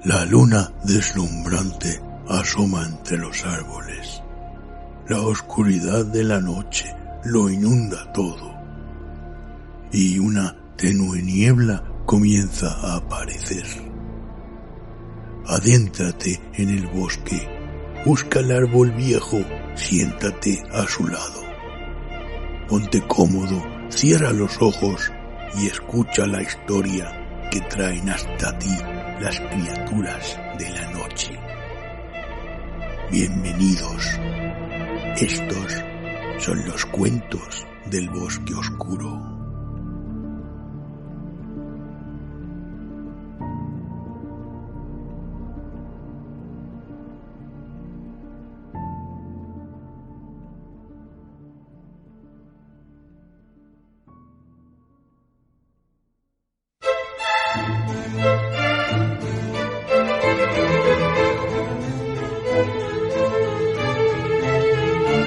La luna deslumbrante asoma entre los árboles. La oscuridad de la noche lo inunda todo. Y una tenue niebla comienza a aparecer. Adéntrate en el bosque. Busca el árbol viejo. Siéntate a su lado. Ponte cómodo, cierra los ojos y escucha la historia que traen hasta ti las criaturas de la noche. Bienvenidos. Estos son los cuentos del bosque oscuro.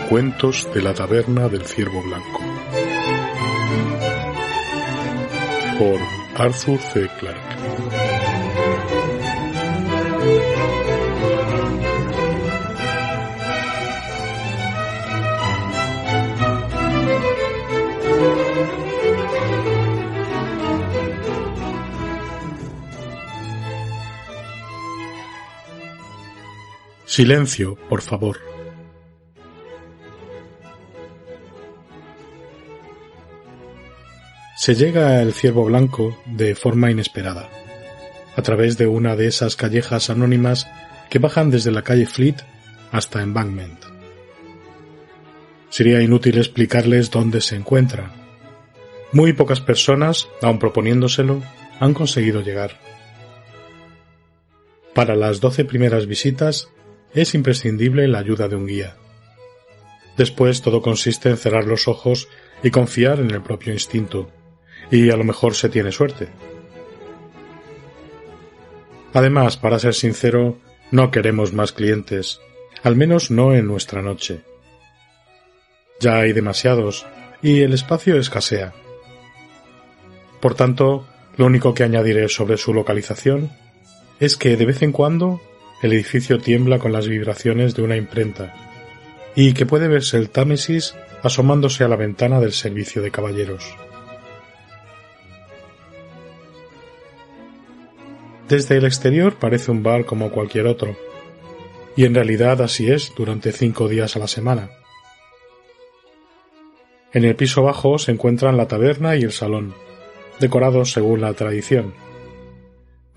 Cuentos de la taberna del ciervo blanco, por Arthur C. Clarke. Silencio, por favor. Se llega al ciervo blanco de forma inesperada, a través de una de esas callejas anónimas que bajan desde la calle Fleet hasta Embankment. Sería inútil explicarles dónde se encuentra. Muy pocas personas, aun proponiéndoselo, han conseguido llegar. Para las 12 primeras visitas es imprescindible la ayuda de un guía. Después todo consiste en cerrar los ojos y confiar en el propio instinto. Y a lo mejor se tiene suerte. Además, para ser sincero, no queremos más clientes, al menos no en nuestra noche. Ya hay demasiados, y el espacio escasea. Por tanto, lo único que añadiré sobre su localización es que de vez en cuando el edificio tiembla con las vibraciones de una imprenta, y que puede verse el Támesis asomándose a la ventana del servicio de caballeros. Desde el exterior parece un bar como cualquier otro, y en realidad así es durante 5 días a la semana. En el piso bajo se encuentran la taberna y el salón, decorados según la tradición.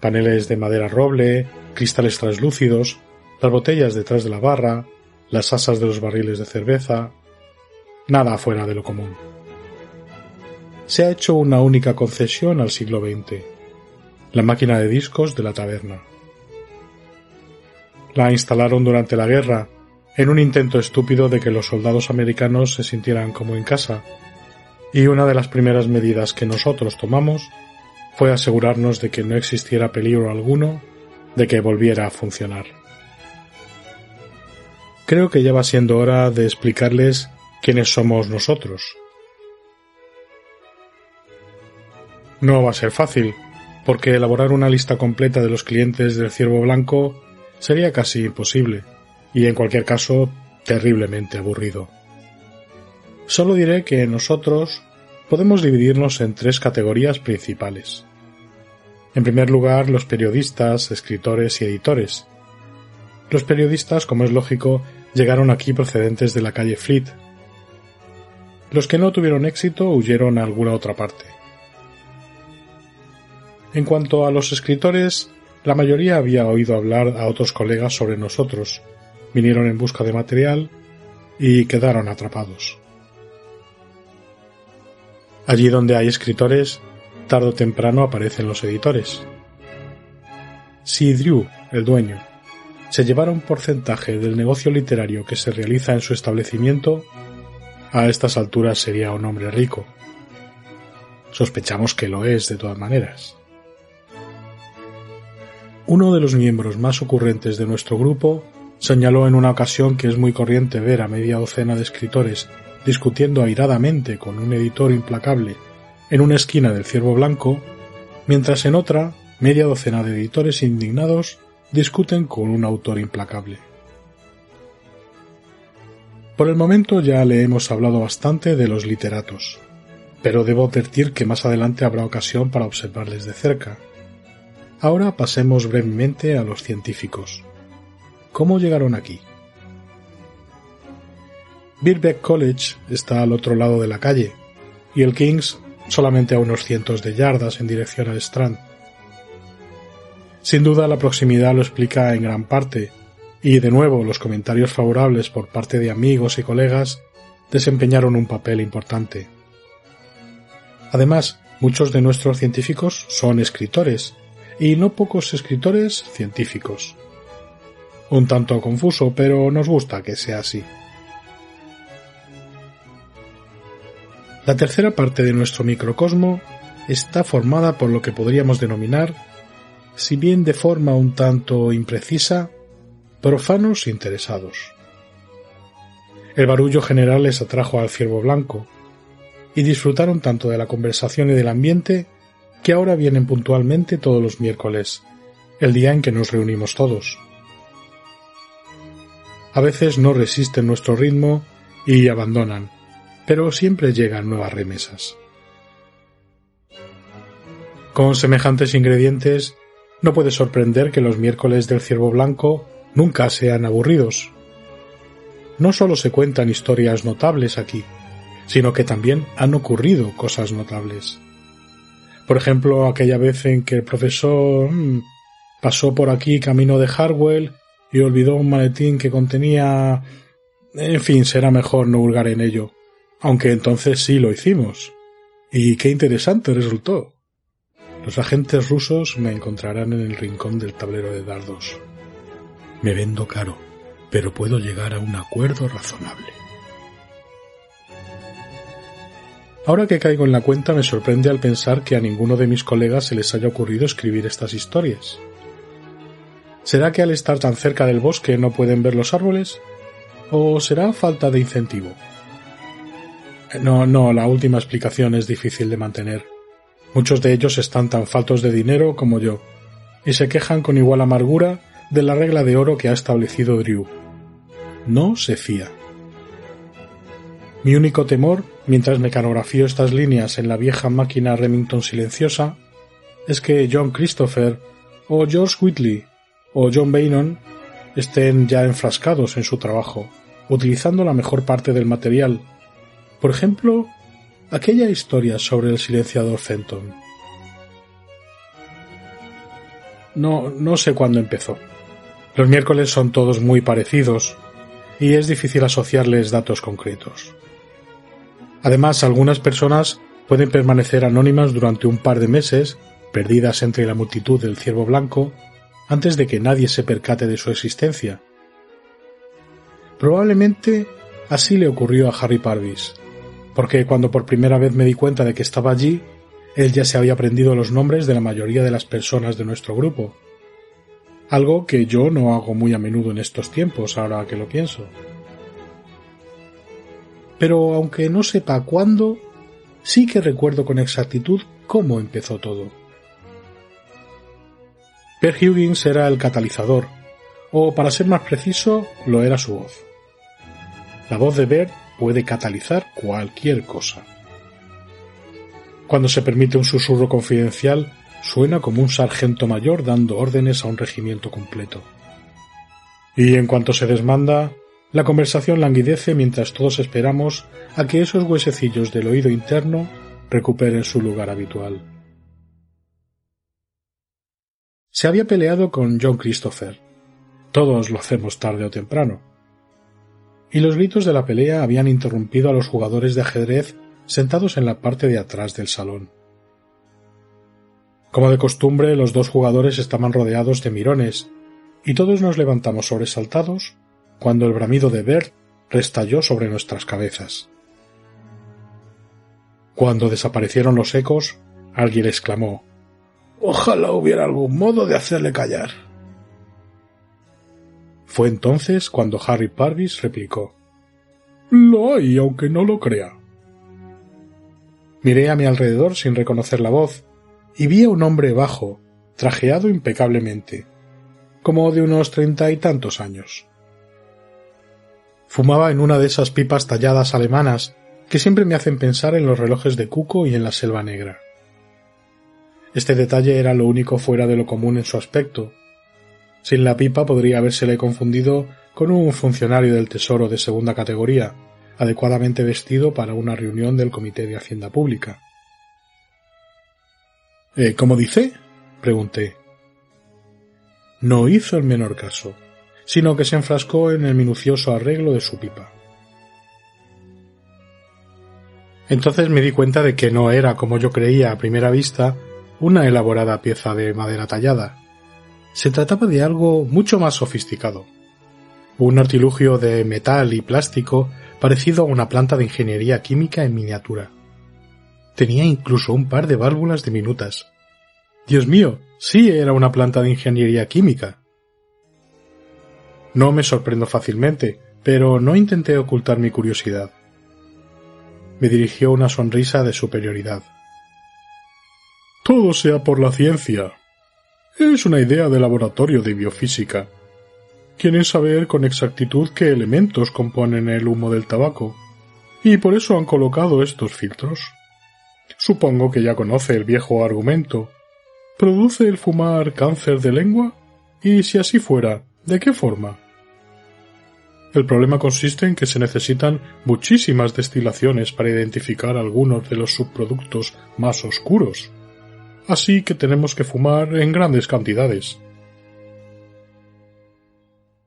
Paneles de madera roble, cristales translúcidos, las botellas detrás de la barra, las asas de los barriles de cerveza, nada fuera de lo común. Se ha hecho una única concesión al siglo XX. La máquina de discos de la taberna. La instalaron durante la guerra, en un intento estúpido de que los soldados americanos se sintieran como en casa, y una de las primeras medidas que nosotros tomamos fue asegurarnos de que no existiera peligro alguno de que volviera a funcionar. Creo que ya va siendo hora de explicarles quiénes somos nosotros. No va a ser fácil, porque elaborar una lista completa de los clientes del ciervo blanco sería casi imposible, y en cualquier caso, terriblemente aburrido. Solo diré que nosotros podemos dividirnos en 3 categorías principales. En primer lugar, los periodistas, escritores y editores. Los periodistas, como es lógico, llegaron aquí procedentes de la calle Fleet. Los que no tuvieron éxito huyeron a alguna otra parte. En cuanto a los escritores, la mayoría había oído hablar a otros colegas sobre nosotros, vinieron en busca de material y quedaron atrapados. Allí donde hay escritores, tarde o temprano aparecen los editores. Si Drew, el dueño, se llevara un porcentaje del negocio literario que se realiza en su establecimiento, a estas alturas sería un hombre rico. Sospechamos que lo es de todas maneras. Uno de los miembros más ocurrentes de nuestro grupo señaló en una ocasión que es muy corriente ver a media docena de escritores discutiendo airadamente con un editor implacable en una esquina del Ciervo Blanco, mientras en otra media docena de editores indignados discuten con un autor implacable. Por el momento ya le hemos hablado bastante de los literatos, pero debo advertir que más adelante habrá ocasión para observarles de cerca. Ahora pasemos brevemente a los científicos. ¿Cómo llegaron aquí? Birkbeck College está al otro lado de la calle, y el King's solamente a unos cientos de yardas en dirección al Strand. Sin duda la proximidad lo explica en gran parte, y de nuevo los comentarios favorables por parte de amigos y colegas desempeñaron un papel importante. Además, muchos de nuestros científicos son escritores, y no pocos escritores científicos. Un tanto confuso, pero nos gusta que sea así. La tercera parte de nuestro microcosmo está formada por lo que podríamos denominar, si bien de forma un tanto imprecisa, profanos interesados. El barullo general les atrajo al ciervo blanco, y disfrutaron tanto de la conversación y del ambiente que ahora vienen puntualmente todos los miércoles, el día en que nos reunimos todos. A veces no resisten nuestro ritmo y abandonan, pero siempre llegan nuevas remesas. Con semejantes ingredientes, no puede sorprender que los miércoles del ciervo blanco nunca sean aburridos. No solo se cuentan historias notables aquí, sino que también han ocurrido cosas notables. Por ejemplo, aquella vez en que el profesor pasó por aquí camino de Harwell y olvidó un maletín que contenía... En fin, será mejor no hurgar en ello, aunque entonces sí lo hicimos. Y qué interesante resultó. Los agentes rusos me encontrarán en el rincón del tablero de dardos. Me vendo caro, pero puedo llegar a un acuerdo razonable. Ahora que caigo en la cuenta me sorprende al pensar que a ninguno de mis colegas se les haya ocurrido escribir estas historias. ¿Será que al estar tan cerca del bosque no pueden ver los árboles? ¿O será falta de incentivo? No, la última explicación es difícil de mantener. Muchos de ellos están tan faltos de dinero como yo, y se quejan con igual amargura de la regla de oro que ha establecido Drew. No se fía. Mi único temor, mientras mecanografío estas líneas en la vieja máquina Remington silenciosa, es que John Christopher, o George Whitley, o John Beynon estén ya enfrascados en su trabajo, utilizando la mejor parte del material. Por ejemplo, aquella historia sobre el silenciador Fenton. No sé cuándo empezó. Los miércoles son todos muy parecidos, y es difícil asociarles datos concretos. Además, algunas personas pueden permanecer anónimas durante un par de meses, perdidas entre la multitud del ciervo blanco, antes de que nadie se percate de su existencia. Probablemente así le ocurrió a Harry Parvis, porque cuando por primera vez me di cuenta de que estaba allí, él ya se había aprendido los nombres de la mayoría de las personas de nuestro grupo, algo que yo no hago muy a menudo en estos tiempos, ahora que lo pienso. Pero aunque no sepa cuándo, sí que recuerdo con exactitud cómo empezó todo. Per Huggins era el catalizador, o para ser más preciso, lo era su voz. La voz de Bert puede catalizar cualquier cosa. Cuando se permite un susurro confidencial, suena como un sargento mayor dando órdenes a un regimiento completo. Y en cuanto se desmanda, la conversación languidece mientras todos esperamos a que esos huesecillos del oído interno recuperen su lugar habitual. Se había peleado con John Christopher. Todos lo hacemos tarde o temprano. Y los gritos de la pelea habían interrumpido a los jugadores de ajedrez sentados en la parte de atrás del salón. Como de costumbre, los dos jugadores estaban rodeados de mirones, y todos nos levantamos sobresaltados cuando el bramido de Bert restalló sobre nuestras cabezas. Cuando desaparecieron los ecos, alguien exclamó: «Ojalá hubiera algún modo de hacerle callar». Fue entonces cuando Harry Parvis replicó: «Lo hay, aunque no lo crea». Miré a mi alrededor sin reconocer la voz, y vi a un hombre bajo, trajeado impecablemente. como de unos 30 y tantos años. Fumaba en una de esas pipas talladas alemanas que siempre me hacen pensar en los relojes de Cuco y en la Selva Negra. Este detalle era lo único fuera de lo común en su aspecto. Sin la pipa podría habérsele confundido con un funcionario del Tesoro de segunda categoría, adecuadamente vestido para una reunión del Comité de Hacienda Pública. ¿Cómo dice? Pregunté. No hizo el menor caso, sino que se enfrascó en el minucioso arreglo de su pipa. Entonces me di cuenta de que no era, como yo creía a primera vista, una elaborada pieza de madera tallada. Se trataba de algo mucho más sofisticado. Un artilugio de metal y plástico parecido a una planta de ingeniería química en miniatura. Tenía incluso un par de válvulas diminutas. Dios mío, sí era una planta de ingeniería química. No me sorprendo fácilmente, pero no intenté ocultar mi curiosidad. Me dirigió una sonrisa de superioridad. Todo sea por la ciencia. Es una idea de laboratorio de biofísica. Quieren saber con exactitud qué elementos componen el humo del tabaco, y por eso han colocado estos filtros. Supongo que ya conoce el viejo argumento. ¿Produce el fumar cáncer de lengua? Y si así fuera, ¿de qué forma? El problema consiste en que se necesitan muchísimas destilaciones para identificar algunos de los subproductos más oscuros. Así que tenemos que fumar en grandes cantidades.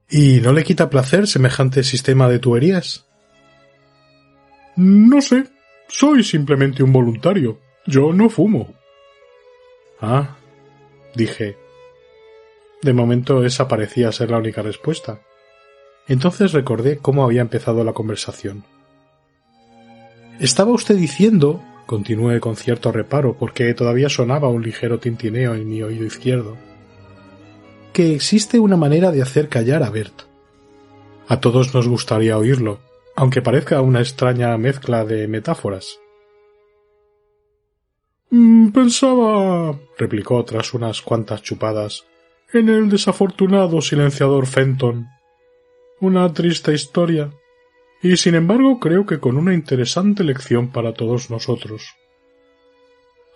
¿Y no le quita placer semejante sistema de tuberías? No sé. Soy simplemente un voluntario. Yo no fumo. Ah, dije. De momento esa parecía ser la única respuesta. Entonces recordé cómo había empezado la conversación. Estaba usted diciendo, continué con cierto reparo porque todavía sonaba un ligero tintineo en mi oído izquierdo, que existe una manera de hacer callar a Bert. A todos nos gustaría oírlo, aunque parezca una extraña mezcla de metáforas. Pensaba, replicó tras unas cuantas chupadas, en el desafortunado silenciador Fenton. Una triste historia, y sin embargo creo que con una interesante lección para todos nosotros.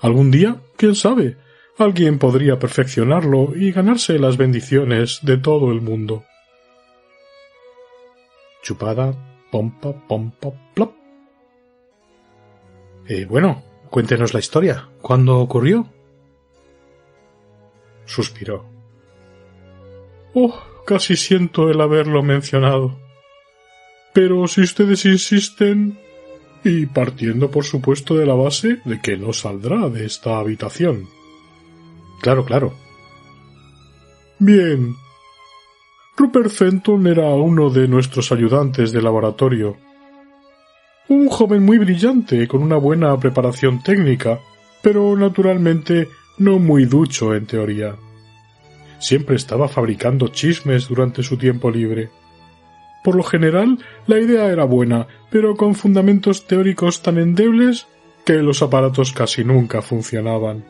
Algún día, quién sabe, alguien podría perfeccionarlo y ganarse las bendiciones de todo el mundo. Chupada, pompa, pompa, plop. Bueno, cuéntenos la historia. ¿Cuándo ocurrió? Suspiró. Casi siento el haberlo mencionado. Pero si ustedes insisten, y partiendo por supuesto de la base de que no saldrá de esta habitación. Claro, claro. Bien. Rupert Fenton era uno de nuestros ayudantes de laboratorio. Un joven muy brillante, con una buena preparación técnica, pero naturalmente no muy ducho en teoría. Siempre estaba fabricando chismes durante su tiempo libre. Por lo general, la idea era buena, pero con fundamentos teóricos tan endebles que los aparatos casi nunca funcionaban.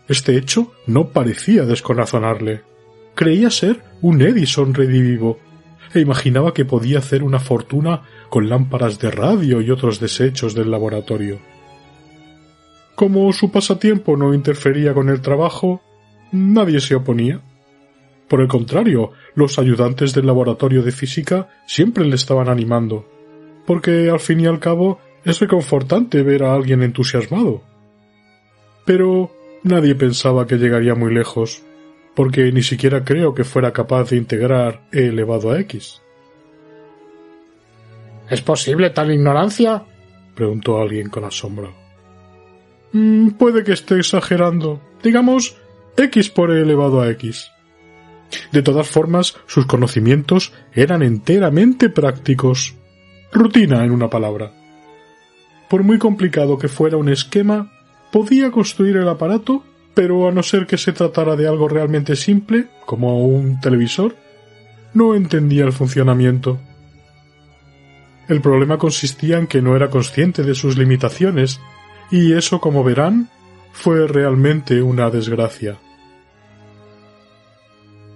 Este hecho no parecía descorazonarle. Creía ser un Edison redivivo, e imaginaba que podía hacer una fortuna con lámparas de radio y otros desechos del laboratorio. Como su pasatiempo no interfería con el trabajo, nadie se oponía. Por el contrario, los ayudantes del laboratorio de física siempre le estaban animando, porque al fin y al cabo es reconfortante ver a alguien entusiasmado. Pero nadie pensaba que llegaría muy lejos, porque ni siquiera creo que fuera capaz de integrar e elevado a x. ¿Es posible tal ignorancia?, preguntó alguien con asombro. Puede que esté exagerando. Digamos x por e elevado a x. De todas formas, sus conocimientos eran enteramente prácticos. Rutina, en una palabra. Por muy complicado que fuera un esquema, podía construir el aparato, pero a no ser que se tratara de algo realmente simple, como un televisor, no entendía el funcionamiento. El problema consistía en que no era consciente de sus limitaciones, y eso, como verán, fue realmente una desgracia.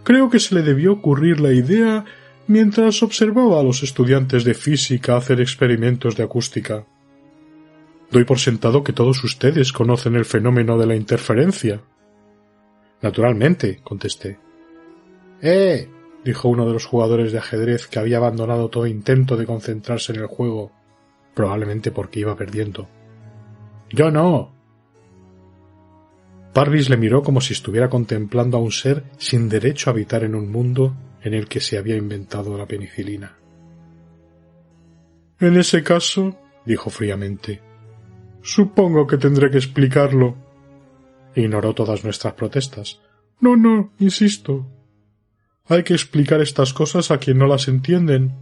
Creo que se le debió ocurrir la idea mientras observaba a los estudiantes de física hacer experimentos de acústica. Doy por sentado que todos ustedes conocen el fenómeno de la interferencia. Naturalmente, contesté. Dijo uno de los jugadores de ajedrez que había abandonado todo intento de concentrarse en el juego, probablemente porque iba perdiendo. Yo no. Parvis le miró como si estuviera contemplando a un ser sin derecho a habitar en un mundo en el que se había inventado la penicilina. En ese caso, dijo fríamente, supongo que tendré que explicarlo. Ignoró todas nuestras protestas. No, insisto. Hay que explicar estas cosas a quien no las entienden.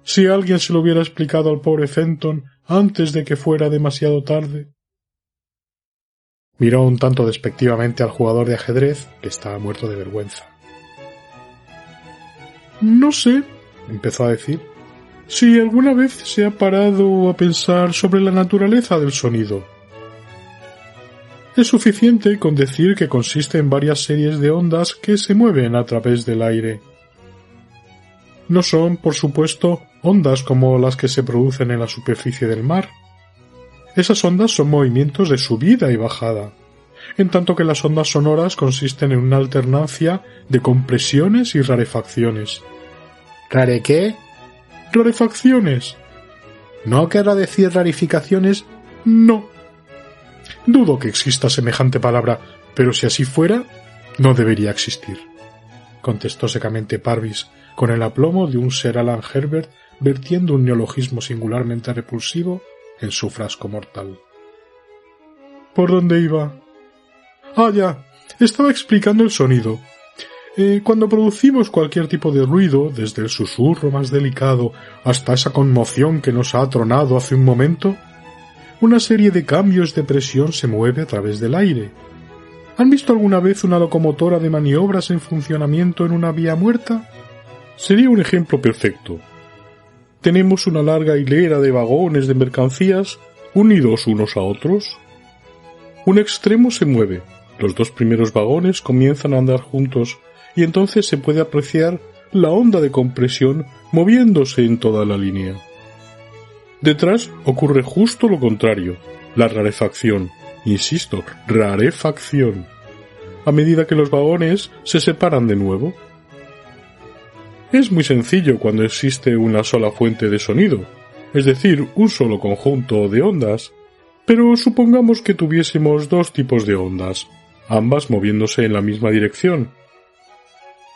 Si alguien se lo hubiera explicado al pobre Fenton antes de que fuera demasiado tarde. Miró un tanto despectivamente al jugador de ajedrez, que estaba muerto de vergüenza. No sé, empezó a decir, si alguna vez se ha parado a pensar sobre la naturaleza del sonido. Es suficiente con decir que consiste en varias series de ondas que se mueven a través del aire. No son, por supuesto, ondas como las que se producen en la superficie del mar. Esas ondas son movimientos de subida y bajada, en tanto que las ondas sonoras consisten en una alternancia de compresiones y rarefacciones. ¿Rare qué? Rarefacciones. ¿No querrá decir rarificaciones? No. Dudo que exista semejante palabra, pero si así fuera, no debería existir, contestó secamente Parvis, con el aplomo de un Sir Alan Herbert vertiendo un neologismo singularmente repulsivo en su frasco mortal. ¿Por dónde iba? Ya. Estaba explicando el sonido. Cuando producimos cualquier tipo de ruido, desde el susurro más delicado hasta esa conmoción que nos ha atronado hace un momento, una serie de cambios de presión se mueve a través del aire. ¿Han visto alguna vez una locomotora de maniobras en funcionamiento en una vía muerta? Sería un ejemplo perfecto. Tenemos una larga hilera de vagones de mercancías unidos unos a otros. Un extremo se mueve, los dos primeros vagones comienzan a andar juntos y entonces se puede apreciar la onda de compresión moviéndose en toda la línea. Detrás ocurre justo lo contrario, la rarefacción. Insisto, rarefacción. A medida que los vagones se separan de nuevo. Es muy sencillo cuando existe una sola fuente de sonido, es decir, un solo conjunto de ondas, pero supongamos que tuviésemos dos tipos de ondas, ambas moviéndose en la misma dirección.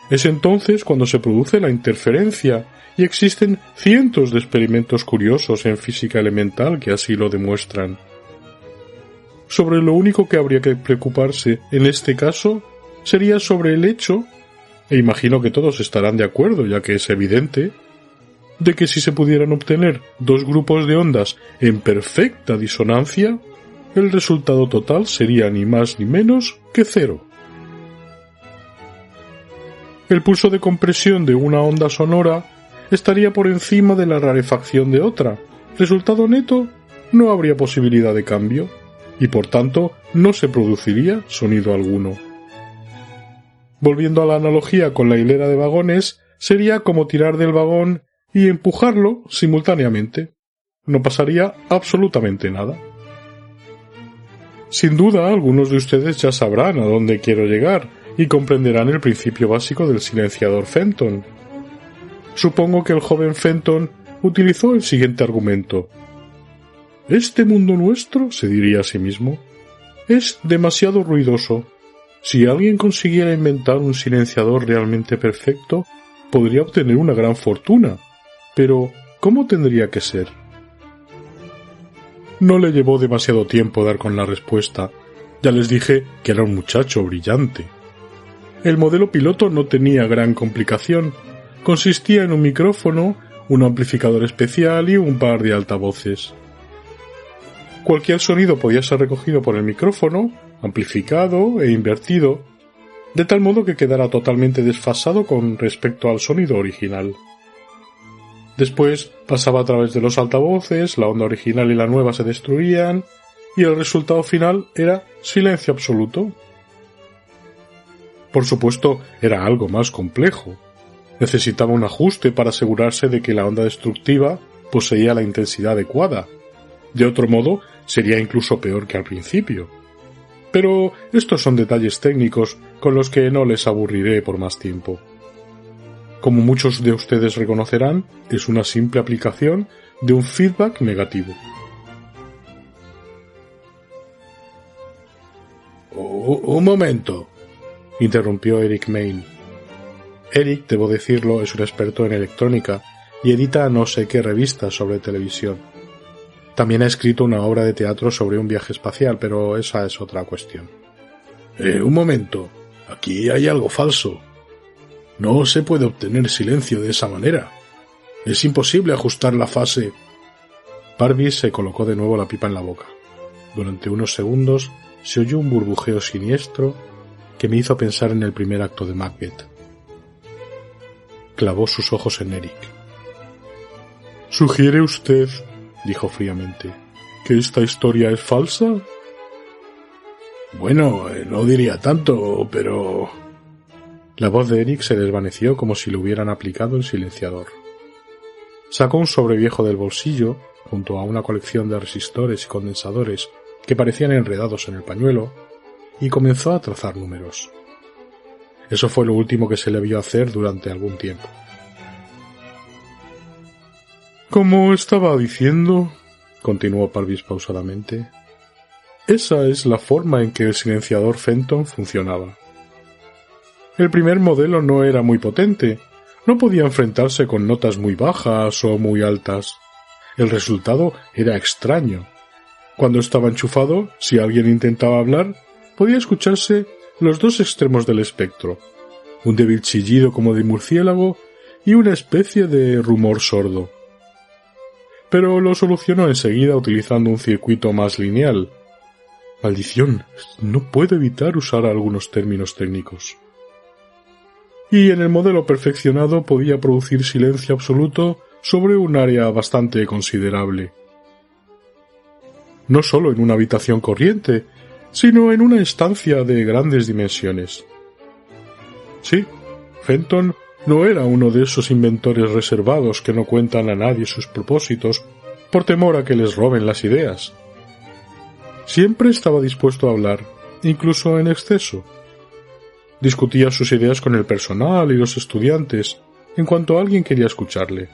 Es entonces cuando se produce la interferencia, y existen cientos de experimentos curiosos en física elemental que así lo demuestran. Sobre lo único que habría que preocuparse en este caso sería sobre el hecho, e imagino que todos estarán de acuerdo ya que es evidente, de que si se pudieran obtener dos grupos de ondas en perfecta disonancia, el resultado total sería ni más ni menos que cero. El pulso de compresión de una onda sonora estaría por encima de la rarefacción de otra. Resultado neto, no habría posibilidad de cambio, y por tanto no se produciría sonido alguno. Volviendo a la analogía con la hilera de vagones, sería como tirar del vagón y empujarlo simultáneamente. No pasaría absolutamente nada. Sin duda, algunos de ustedes ya sabrán a dónde quiero llegar y comprenderán el principio básico del silenciador Fenton. Supongo que el joven Fenton utilizó el siguiente argumento. Este mundo nuestro, se diría a sí mismo, es demasiado ruidoso. Si alguien consiguiera inventar un silenciador realmente perfecto, podría obtener una gran fortuna. Pero, ¿cómo tendría que ser? No le llevó demasiado tiempo dar con la respuesta. Ya les dije que era un muchacho brillante. El modelo piloto no tenía gran complicación. Consistía en un micrófono, un amplificador especial y un par de altavoces. Cualquier sonido podía ser recogido por el micrófono, amplificado e invertido, de tal modo que quedara totalmente desfasado con respecto al sonido original. Después pasaba a través de los altavoces, la onda original y la nueva se destruían, y el resultado final era silencio absoluto. Por supuesto, era algo más complejo. Necesitaba un ajuste para asegurarse de que la onda destructiva poseía la intensidad adecuada. De otro modo, sería incluso peor que al principio. Pero estos son detalles técnicos con los que no les aburriré por más tiempo. Como muchos de ustedes reconocerán, es una simple aplicación de un feedback negativo. Un momento, interrumpió Eric Main. Eric, debo decirlo, es un experto en electrónica y edita no sé qué revistas sobre televisión. También ha escrito una obra de teatro sobre un viaje espacial, pero esa es otra cuestión. Un momento, aquí hay algo falso. No se puede obtener silencio de esa manera. Es imposible ajustar la fase. Parvis se colocó de nuevo la pipa en la boca. Durante unos segundos se oyó un burbujeo siniestro que me hizo pensar en el primer acto de Macbeth. Clavó sus ojos en Eric. ¿Sugiere usted, dijo fríamente, que esta historia es falsa? Bueno, no diría tanto, pero... La voz de Eric se desvaneció como si le hubieran aplicado el silenciador. Sacó un sobreviejo del bolsillo, junto a una colección de resistores y condensadores que parecían enredados en el pañuelo, y comenzó a trazar números. Eso fue lo último que se le vio hacer durante algún tiempo. Como estaba diciendo, continuó Parvis pausadamente, esa es la forma en que el silenciador Fenton funcionaba. El primer modelo no era muy potente, no podía enfrentarse con notas muy bajas o muy altas. El resultado era extraño. Cuando estaba enchufado, si alguien intentaba hablar, podía escucharse los dos extremos del espectro, un débil chillido como de murciélago y una especie de rumor sordo. Pero lo solucionó enseguida utilizando un circuito más lineal. Maldición, no puedo evitar usar algunos términos técnicos. Y en el modelo perfeccionado podía producir silencio absoluto sobre un área bastante considerable. No solo en una habitación corriente, sino en una estancia de grandes dimensiones. Sí, Fenton no era uno de esos inventores reservados que no cuentan a nadie sus propósitos por temor a que les roben las ideas. Siempre estaba dispuesto a hablar, incluso en exceso. Discutía sus ideas con el personal y los estudiantes, en cuanto alguien quería escucharle.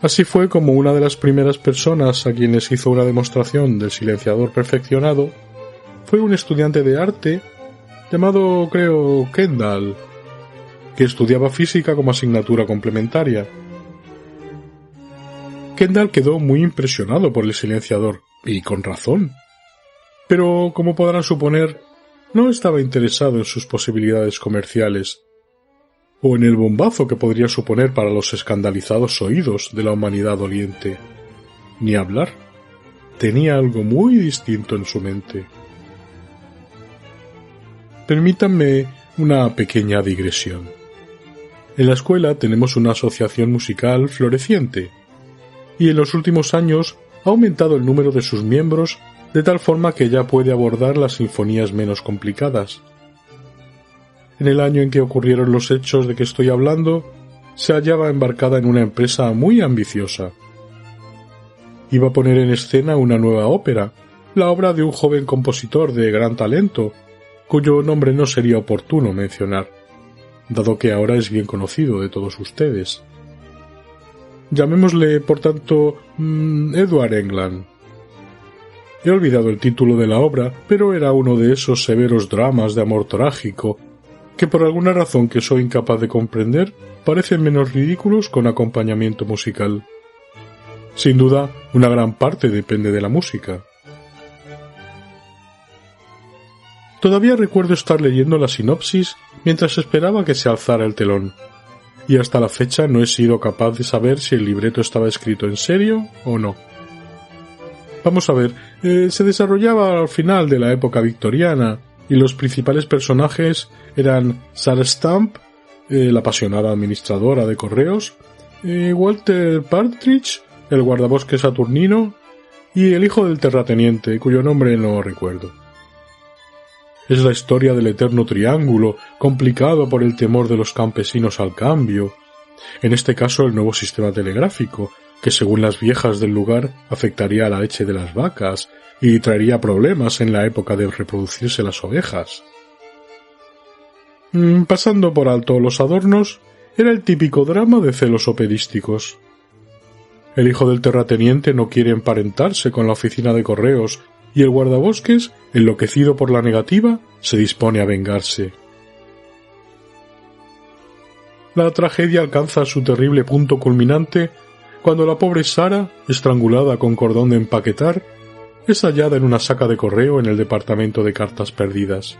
Así fue como una de las primeras personas a quienes hizo una demostración del silenciador perfeccionado fue un estudiante de arte llamado, creo, Kendall, que estudiaba física como asignatura complementaria. Kendall quedó muy impresionado por el silenciador, y con razón. Pero, como podrán suponer, no estaba interesado en sus posibilidades comerciales, o en el bombazo que podría suponer para los escandalizados oídos de la humanidad doliente. Ni hablar. Tenía algo muy distinto en su mente. Permítanme una pequeña digresión. En la escuela tenemos una asociación musical floreciente, y en los últimos años ha aumentado el número de sus miembros de tal forma que ya puede abordar las sinfonías menos complicadas. En el año en que ocurrieron los hechos de que estoy hablando, se hallaba embarcada en una empresa muy ambiciosa. Iba a poner en escena una nueva ópera, la obra de un joven compositor de gran talento, cuyo nombre no sería oportuno mencionar, dado que ahora es bien conocido de todos ustedes. Llamémosle, por tanto, Edward England. He olvidado el título de la obra, pero era uno de esos severos dramas de amor trágico que por alguna razón que soy incapaz de comprender parecen menos ridículos con acompañamiento musical. Sin duda, una gran parte depende de la música. Todavía recuerdo estar leyendo la sinopsis mientras esperaba que se alzara el telón, y hasta la fecha no he sido capaz de saber si el libreto estaba escrito en serio o no. Vamos a ver, se desarrollaba al final de la época victoriana, y los principales personajes eran Sarah Stamp, la apasionada administradora de correos, Walter Partridge, el guardabosques saturnino, y el hijo del terrateniente, cuyo nombre no recuerdo. Es la historia del eterno triángulo, complicado por el temor de los campesinos al cambio. En este caso el nuevo sistema telegráfico, que según las viejas del lugar afectaría a la leche de las vacas y traería problemas en la época de reproducirse las ovejas. Pasando por alto los adornos, era el típico drama de celos operísticos. El hijo del terrateniente no quiere emparentarse con la oficina de correos y el guardabosques, enloquecido por la negativa, se dispone a vengarse. La tragedia alcanza su terrible punto culminante cuando la pobre Sara, estrangulada con cordón de empaquetar, es hallada en una saca de correo en el departamento de cartas perdidas.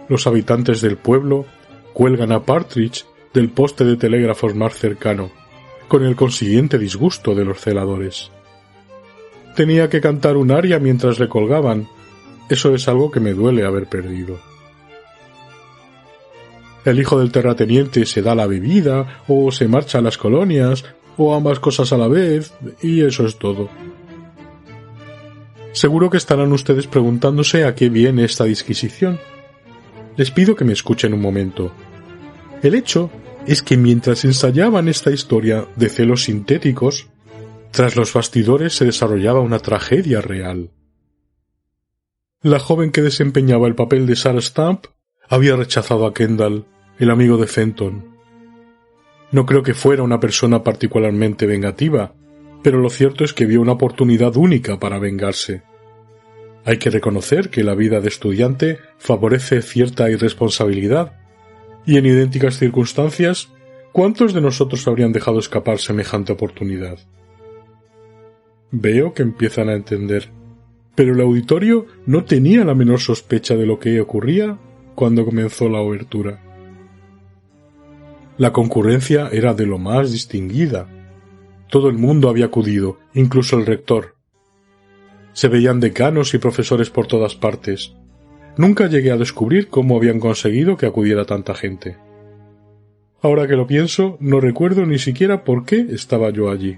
Los habitantes del pueblo cuelgan a Partridge del poste de telégrafos más cercano, con el consiguiente disgusto de los celadores. Tenía que cantar un aria mientras le colgaban. Eso es algo que me duele haber perdido. El hijo del terrateniente se da la bebida, o se marcha a las colonias, o ambas cosas a la vez, y eso es todo. Seguro que estarán ustedes preguntándose a qué viene esta disquisición. Les pido que me escuchen un momento. El hecho es que mientras ensayaban esta historia de celos sintéticos, tras los bastidores se desarrollaba una tragedia real. La joven que desempeñaba el papel de Sarah Stamp había rechazado a Kendall, el amigo de Fenton. No creo que fuera una persona particularmente vengativa, pero lo cierto es que vio una oportunidad única para vengarse. Hay que reconocer que la vida de estudiante favorece cierta irresponsabilidad, y en idénticas circunstancias, ¿cuántos de nosotros habrían dejado escapar semejante oportunidad? Veo que empiezan a entender, pero el auditorio no tenía la menor sospecha de lo que ocurría cuando comenzó la obertura. La concurrencia era de lo más distinguida. Todo el mundo había acudido, incluso el rector. Se veían decanos y profesores por todas partes. Nunca llegué a descubrir cómo habían conseguido que acudiera tanta gente. Ahora que lo pienso, no recuerdo ni siquiera por qué estaba yo allí.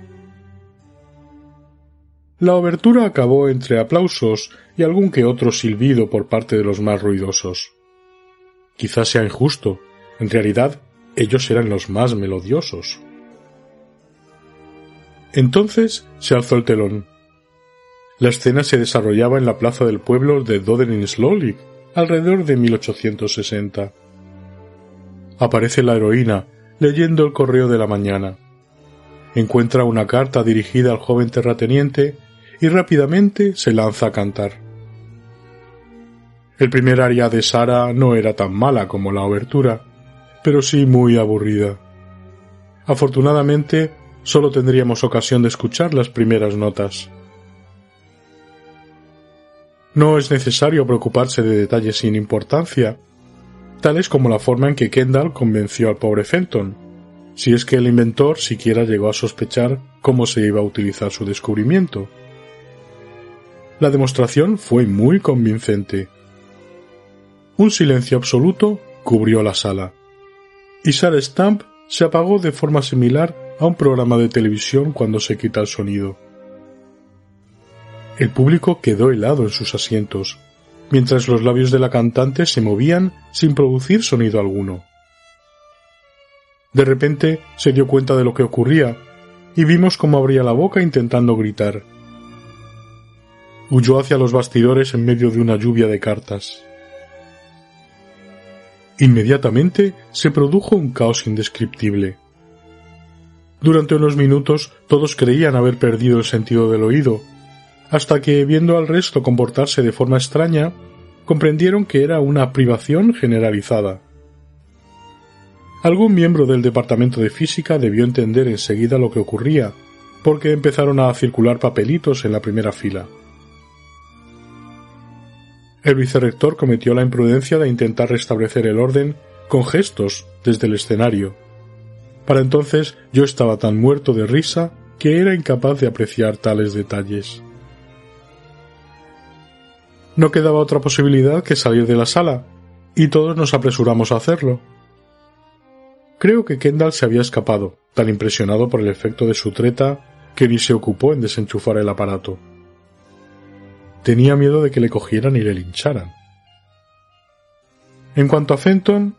La obertura acabó entre aplausos y algún que otro silbido por parte de los más ruidosos. Quizás sea injusto, en realidad ellos eran los más melodiosos. Entonces se alzó el telón. La escena se desarrollaba en la plaza del pueblo de Doddering-Slowly, alrededor de 1860. Aparece la heroína, leyendo el correo de la mañana. Encuentra una carta dirigida al joven terrateniente y rápidamente se lanza a cantar. El primer aria de Sara no era tan mala como la obertura, pero sí muy aburrida. Afortunadamente, solo tendríamos ocasión de escuchar las primeras notas. No es necesario preocuparse de detalles sin importancia, tales como la forma en que Kendall convenció al pobre Fenton, si es que el inventor siquiera llegó a sospechar cómo se iba a utilizar su descubrimiento. La demostración fue muy convincente. Un silencio absoluto cubrió la sala, y Sarah Stamp se apagó de forma similar a un programa de televisión cuando se quita el sonido. El público quedó helado en sus asientos, mientras los labios de la cantante se movían sin producir sonido alguno. De repente se dio cuenta de lo que ocurría, y vimos cómo abría la boca intentando gritar. Huyó hacia los bastidores en medio de una lluvia de cartas. Inmediatamente se produjo un caos indescriptible. Durante unos minutos todos creían haber perdido el sentido del oído, hasta que, viendo al resto comportarse de forma extraña, comprendieron que era una privación generalizada. Algún miembro del departamento de física debió entender enseguida lo que ocurría, porque empezaron a circular papelitos en la primera fila. El vicerrector cometió la imprudencia de intentar restablecer el orden con gestos desde el escenario. Para entonces yo estaba tan muerto de risa que era incapaz de apreciar tales detalles. No quedaba otra posibilidad que salir de la sala, y todos nos apresuramos a hacerlo. Creo que Kendall se había escapado, tan impresionado por el efecto de su treta que ni se ocupó en desenchufar el aparato. Tenía miedo de que le cogieran y le lincharan. En cuanto a Fenton,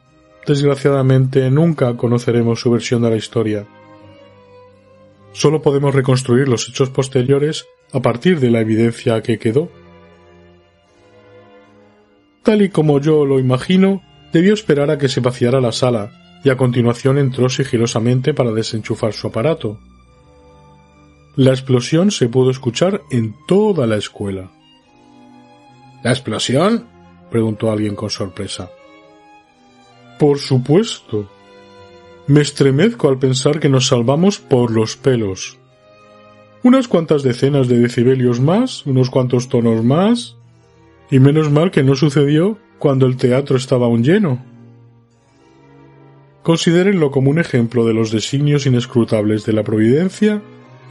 desgraciadamente nunca conoceremos su versión de la historia. Solo podemos reconstruir los hechos posteriores a partir de la evidencia que quedó. Tal y como yo lo imagino, debió esperar a que se vaciara la sala y a continuación entró sigilosamente para desenchufar su aparato. La explosión se pudo escuchar en toda la escuela. ¿La explosión?, preguntó alguien con sorpresa. Por supuesto. Me estremezco al pensar que nos salvamos por los pelos. Unas cuantas decenas de decibelios más, unos cuantos tonos más, y menos mal que no sucedió cuando el teatro estaba aún lleno. Considérenlo como un ejemplo de los designios inescrutables de la providencia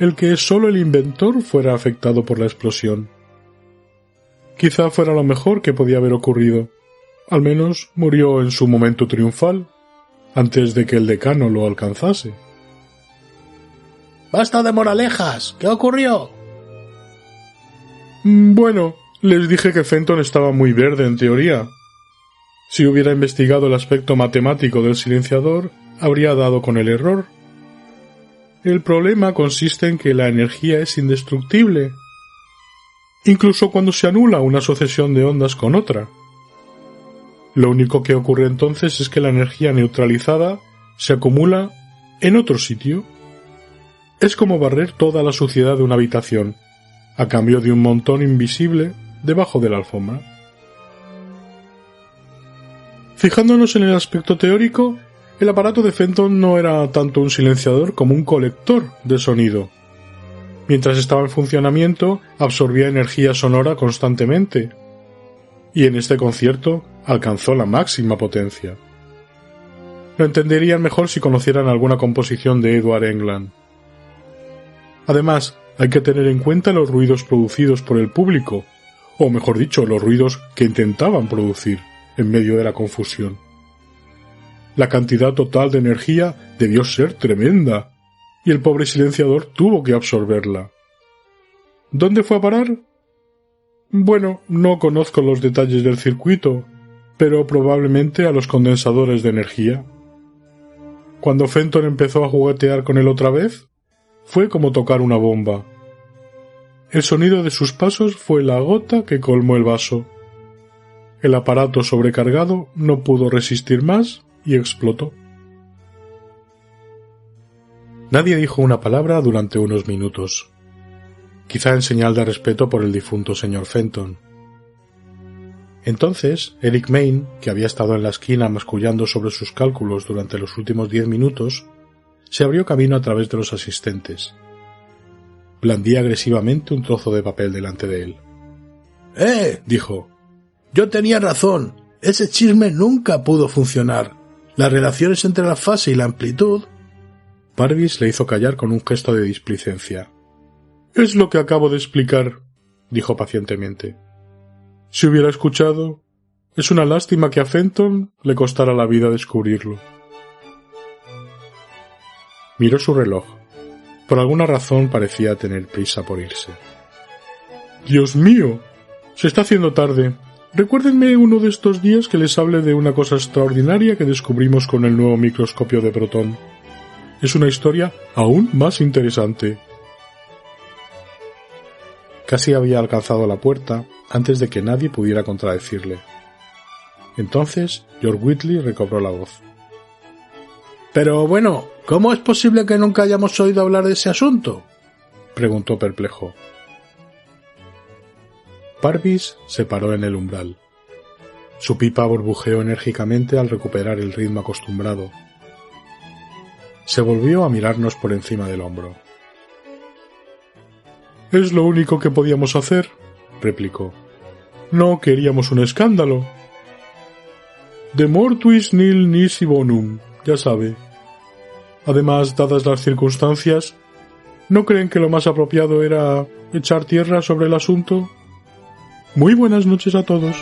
el que solo el inventor fuera afectado por la explosión. Quizá fuera lo mejor que podía haber ocurrido. Al menos murió en su momento triunfal, antes de que el decano lo alcanzase. ¡Basta de moralejas! ¿Qué ocurrió? Bueno, les dije que Fenton estaba muy verde en teoría. Si hubiera investigado el aspecto matemático del silenciador, habría dado con el error. El problema consiste en que la energía es indestructible, incluso cuando se anula una sucesión de ondas con otra. Lo único que ocurre entonces es que la energía neutralizada se acumula en otro sitio. Es como barrer toda la suciedad de una habitación, a cambio de un montón invisible debajo de la alfombra. Fijándonos en el aspecto teórico, el aparato de Fenton no era tanto un silenciador como un colector de sonido. Mientras estaba en funcionamiento, absorbía energía sonora constantemente, y en este concierto alcanzó la máxima potencia. Lo entenderían mejor si conocieran alguna composición de Edward England. Además, hay que tener en cuenta los ruidos producidos por el público, o mejor dicho, los ruidos que intentaban producir en medio de la confusión. La cantidad total de energía debió ser tremenda, y el pobre silenciador tuvo que absorberla. ¿Dónde fue a parar? Bueno, no conozco los detalles del circuito, pero probablemente a los condensadores de energía. Cuando Fenton empezó a juguetear con él otra vez, fue como tocar una bomba. El sonido de sus pasos fue la gota que colmó el vaso. El aparato sobrecargado no pudo resistir más y explotó. Nadie dijo una palabra durante unos minutos, quizá en señal de respeto por el difunto señor Fenton. Entonces, Eric Main, que había estado en la esquina mascullando sobre sus cálculos durante los últimos 10 minutos, se abrió camino a través de los asistentes. Blandía agresivamente un trozo de papel delante de él. Dijo. Yo tenía razón. Ese chisme nunca pudo funcionar. Las relaciones entre la fase y la amplitud... Parvis le hizo callar con un gesto de displicencia. Es lo que acabo de explicar, dijo pacientemente. Si hubiera escuchado, es una lástima que a Fenton le costara la vida descubrirlo. Miró su reloj. Por alguna razón parecía tener prisa por irse. ¡Dios mío! Se está haciendo tarde. Recuérdenme uno de estos días que les hable de una cosa extraordinaria que descubrimos con el nuevo microscopio de protón. Es una historia aún más interesante. Casi había alcanzado la puerta antes de que nadie pudiera contradecirle. Entonces George Whitley recobró la voz. Pero bueno, ¿cómo es posible que nunca hayamos oído hablar de ese asunto?, preguntó perplejo. Parvis se paró en el umbral. Su pipa burbujeó enérgicamente al recuperar el ritmo acostumbrado. Se volvió a mirarnos por encima del hombro. «Es lo único que podíamos hacer», replicó. «No queríamos un escándalo. De mortuis nil nisi bonum, ya sabe. Además, dadas las circunstancias, ¿no creen que lo más apropiado era echar tierra sobre el asunto? Muy buenas noches a todos».